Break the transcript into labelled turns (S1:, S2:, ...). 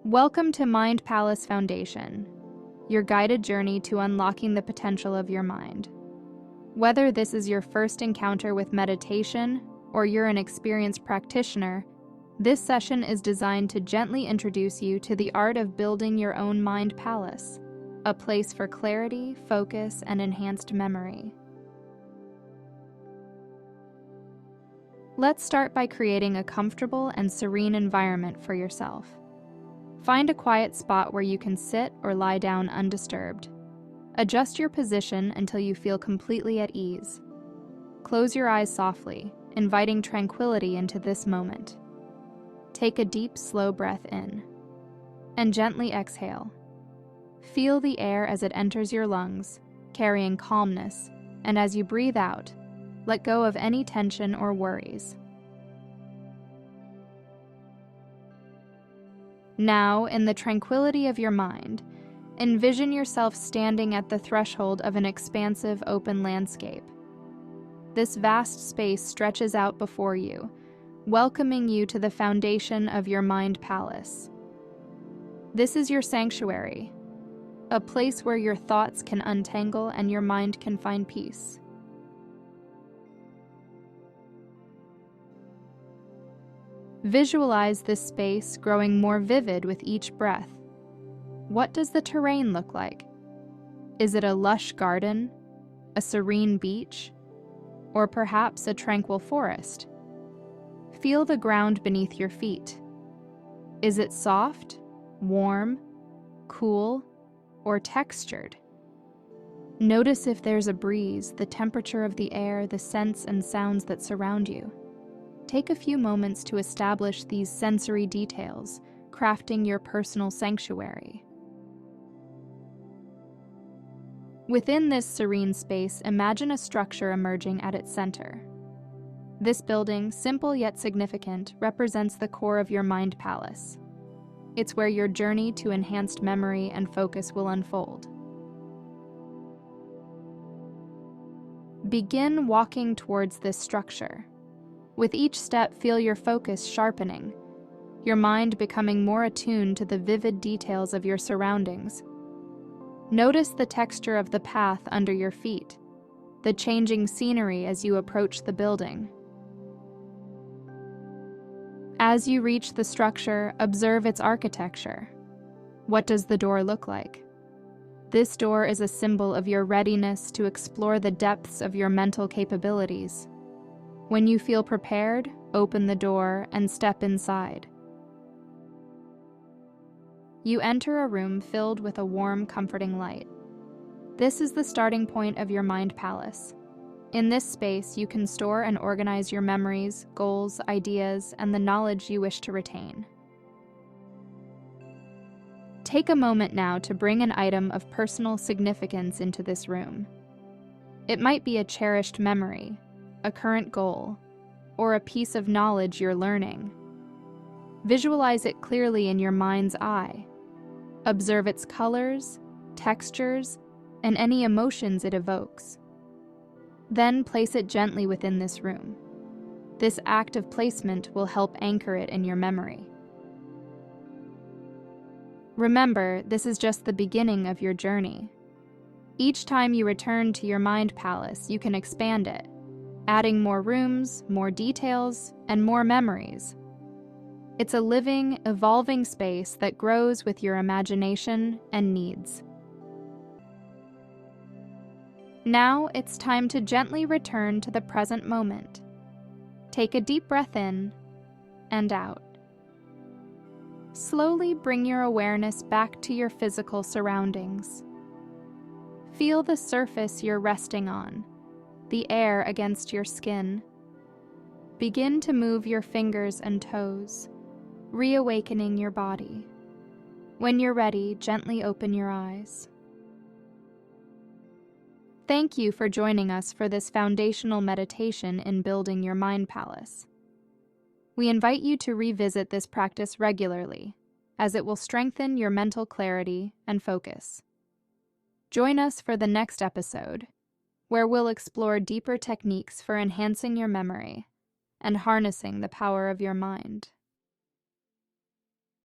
S1: Welcome to Mind Palace Foundation, your guided journey to unlocking the potential of your mind. Whether this is your first encounter with meditation or you're an experienced practitioner, this session is designed to gently introduce you to the art of building your own mind palace, a place for clarity, focus, and enhanced memory. Let's start by creating a comfortable and serene environment for yourself. Find a quiet spot where you can sit or lie down undisturbed. Adjust your position until you feel completely at ease. Close your eyes softly, inviting tranquility into this moment. Take a deep, slow breath in, and gently exhale. Feel the air as it enters your lungs, carrying calmness, and as you breathe out, let go of any tension or worries. Now, in the tranquility of your mind, envision yourself standing at the threshold of an expansive, open landscape. This vast space stretches out before you, welcoming you to the foundation of your mind palace. This is your sanctuary, a place where your thoughts can untangle and your mind can find peace. Visualize this space growing more vivid with each breath. What does the terrain look like? Is it a lush garden, a serene beach, or perhaps a tranquil forest? Feel the ground beneath your feet. Is it soft, warm, cool, or textured? Notice if there's a breeze, the temperature of the air, the scents and sounds that surround you. Take a few moments to establish these sensory details, crafting your personal sanctuary. Within this serene space, imagine a structure emerging at its center. This building, simple yet significant, represents the core of your mind palace. It's where your journey to enhanced memory and focus will unfold. Begin walking towards this structure. With each step, feel your focus sharpening, your mind becoming more attuned to the vivid details of your surroundings. Notice the texture of the path under your feet, the changing scenery as you approach the building. As you reach the structure, observe its architecture. What does the door look like? This door is a symbol of your readiness to explore the depths of your mental capabilities. When you feel prepared, open the door and step inside. You enter a room filled with a warm, comforting light. This is the starting point of your mind palace. In this space, you can store and organize your memories, goals, ideas, and the knowledge you wish to retain. Take a moment now to bring an item of personal significance into this room. It might be a cherished memory, a current goal, or a piece of knowledge you're learning. Visualize it clearly in your mind's eye. Observe its colors, textures, and any emotions it evokes. Then place it gently within this room. This act of placement will help anchor it in your memory. Remember, this is just the beginning of your journey. Each time you return to your mind palace, you can expand it, adding more rooms, more details, and more memories. It's a living, evolving space that grows with your imagination and needs. Now it's time to gently return to the present moment. Take a deep breath in and out. Slowly bring your awareness back to your physical surroundings. Feel the surface you're resting on, the air against your skin. Begin to move your fingers and toes, reawakening your body. When you're ready, gently open your eyes. Thank you for joining us for this foundational meditation in building your mind palace. We invite you to revisit this practice regularly, as it will strengthen your mental clarity and focus. Join us for the next episode, where we'll explore deeper techniques for enhancing your memory and harnessing the power of your mind.